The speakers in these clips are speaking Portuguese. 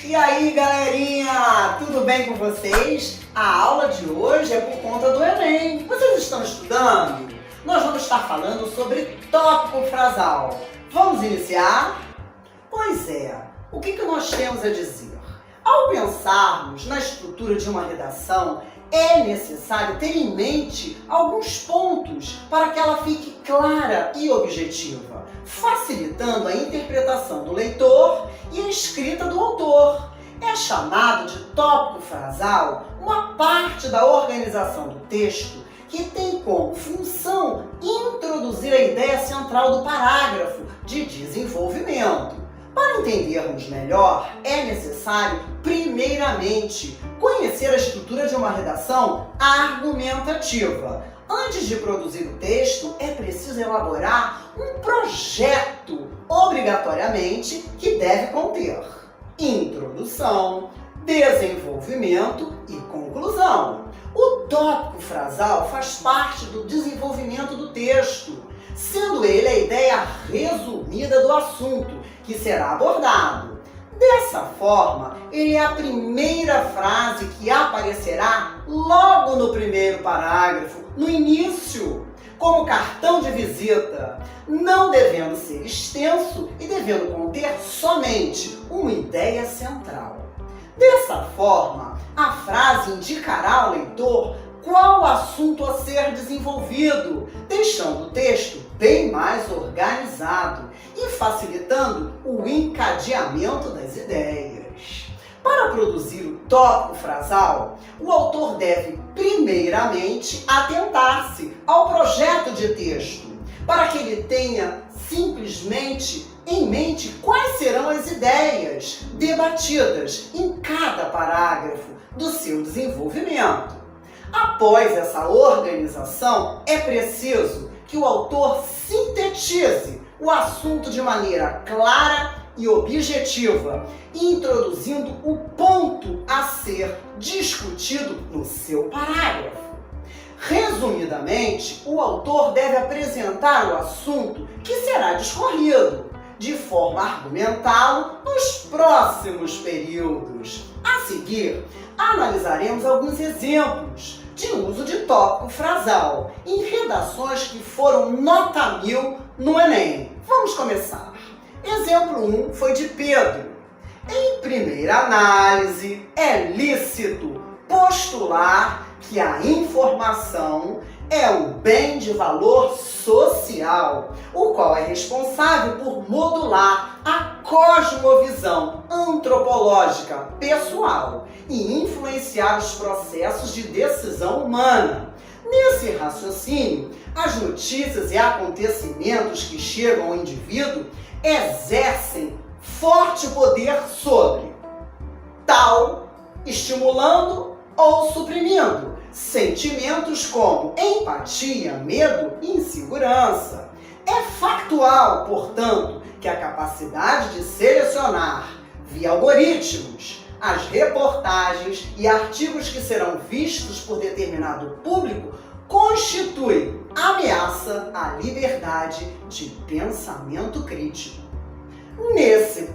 E aí, galerinha, tudo bem com vocês? A aula de hoje é por conta do Enem. Vocês estão estudando? Nós vamos estar falando sobre tópico frasal. Vamos iniciar? Pois é, o que nós temos a dizer? Ao pensarmos na estrutura de uma redação, é necessário ter em mente alguns pontos para que ela fique clara e objetiva, facilitando a interpretação do leitor e a escrita do autor. É chamado de tópico frasal uma parte da organização do texto que tem como função introduzir a ideia central do parágrafo de desenvolvimento. Para entendermos melhor, é necessário, primeiramente, conhecer a estrutura de uma redação argumentativa. Antes de produzir o texto, é preciso elaborar um projeto, obrigatoriamente, que deve conter introdução, desenvolvimento e conclusão. O tópico frasal faz parte do desenvolvimento do texto, sendo ele a ideia resumida do assunto que será abordado. Dessa forma, ele é a primeira frase que aparecerá logo no primeiro parágrafo, no início, como cartão de visita, não devendo ser extenso e devendo conter somente uma ideia central. Dessa forma, a frase indicará ao leitor qual assunto a ser desenvolvido, deixando o texto bem mais organizado e facilitando o encadeamento das ideias. Para produzir o tópico frasal, o autor deve primeiramente atentar-se ao projeto de texto, para que ele tenha simplesmente em mente quais serão as ideias debatidas em cada parágrafo do seu desenvolvimento. Após essa organização, é preciso que o autor sintetize o assunto de maneira clara e objetiva, introduzindo o ponto a ser discutido no seu parágrafo. Resumidamente, o autor deve apresentar o assunto que será discorrido, de forma a argumentá-lo nos próximos períodos. A seguir, analisaremos alguns exemplos de uso de tópico frasal em redações que foram nota 1000 no Enem. Vamos começar. Exemplo 1 foi de Pedro. Em primeira análise, é lícito postular que a informação é um bem de valor social, o qual é responsável por modular a cosmovisão antropológica pessoal e influenciar os processos de decisão humana. Nesse raciocínio, as notícias e acontecimentos que chegam ao indivíduo exercem forte poder sobre tal, estimulando ou suprimindo sentimentos como empatia, medo e insegurança. É factual, portanto, que a capacidade de selecionar, via algoritmos, as reportagens e artigos que serão vistos por determinado público constitui ameaça à liberdade de pensamento crítico. Nesse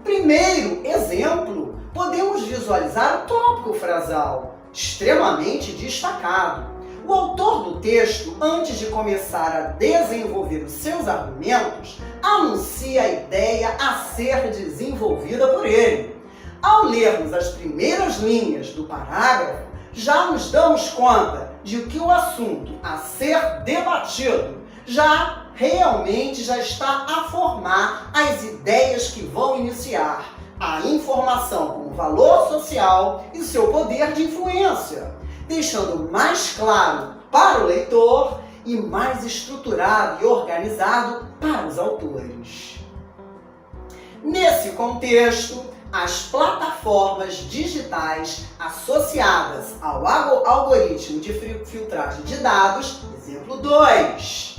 primeiro exemplo, podemos visualizar o tópico frasal, extremamente destacado. O autor do texto, antes de começar a desenvolver os seus argumentos, anuncia a ideia a ser desenvolvida por ele. Ao lermos as primeiras linhas do parágrafo, já nos damos conta de que o assunto a ser debatido já está a formar as ideias que vão iniciar a informação como valor social e seu poder de influência, deixando mais claro para o leitor e mais estruturado e organizado para os autores. Nesse contexto, as plataformas digitais associadas ao algoritmo de filtragem de dados, exemplo 2,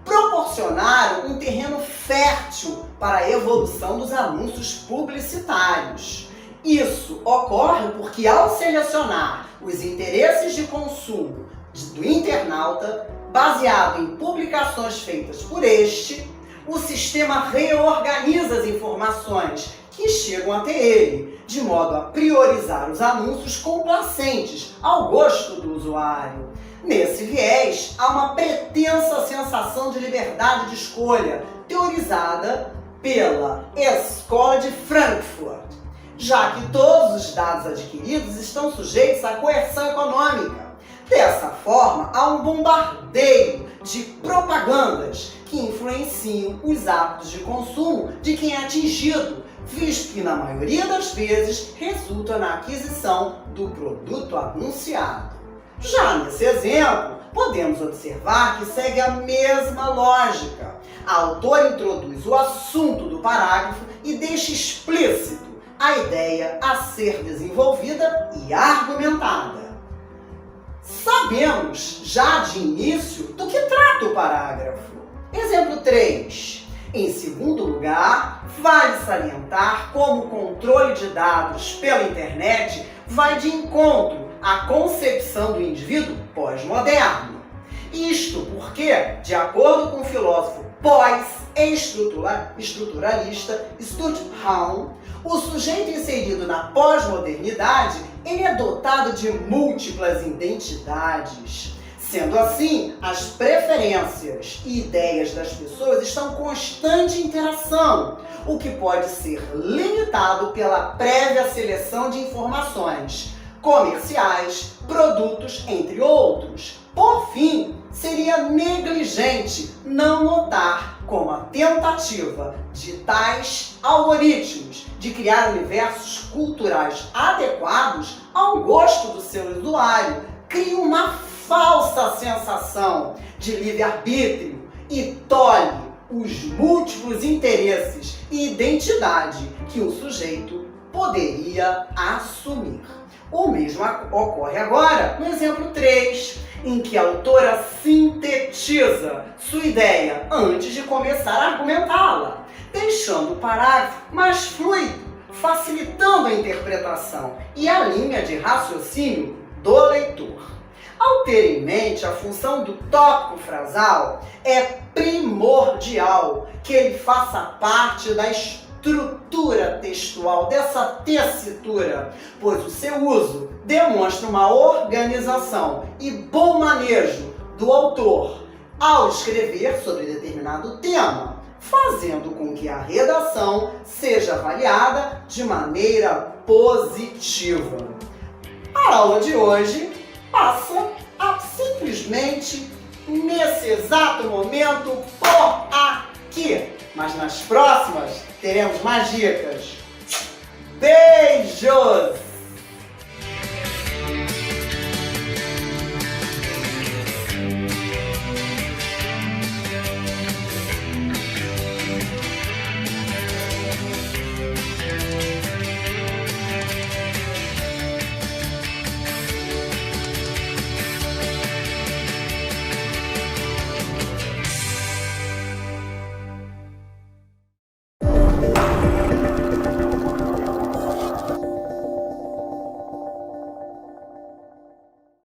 proporcionaram um terreno fértil para a evolução dos anúncios publicitários. Isso ocorre porque, ao selecionar os interesses de consumo do internauta, baseado em publicações feitas por este, o sistema reorganiza as informações que chegam até ele, de modo a priorizar os anúncios complacentes ao gosto do usuário. Nesse viés, há uma pretensa sensação de liberdade de escolha, teorizada pela Escola de Frankfurt, já que todos os dados adquiridos estão sujeitos à coerção econômica. Dessa forma, há um bombardeio de propagandas que influenciam os hábitos de consumo de quem é atingido, visto que, na maioria das vezes, resulta na aquisição do produto anunciado. Já nesse exemplo, podemos observar que segue a mesma lógica. A autora introduz o assunto do parágrafo e deixa explícito a ideia a ser desenvolvida e argumentada. Sabemos já de início do que trata o parágrafo. Exemplo 3. Em segundo lugar, vale salientar como o controle de dados pela internet vai de encontro à concepção do indivíduo pós-moderno. Isto porque, de acordo com o filósofo pós-estruturalista Stuart Hall, o sujeito inserido na pós-modernidade ele é dotado de múltiplas identidades. Sendo assim, as preferências e ideias das pessoas estão em constante interação, o que pode ser limitado pela prévia seleção de informações comerciais, produtos, entre outros. Por fim, seria negligente não notar como a tentativa de tais algoritmos de criar universos culturais adequados ao gosto do seu usuário cria uma falsa sensação de livre-arbítrio e tolhe os múltiplos interesses e identidade que o sujeito poderia assumir. O mesmo ocorre agora no exemplo 3, em que a autora sintetiza sua ideia antes de começar a argumentá-la, deixando o parágrafo mais fluido, facilitando a interpretação e a linha de raciocínio do leitor. Ao ter em mente a função do tópico frasal, é primordial que ele faça parte da estrutura textual dessa tessitura, pois o seu uso demonstra uma organização e bom manejo do autor ao escrever sobre determinado tema, fazendo com que a redação seja avaliada de maneira positiva. A aula de hoje passa a simplesmente, nesse exato momento, por aqui. Mas nas próximas teremos mais dicas.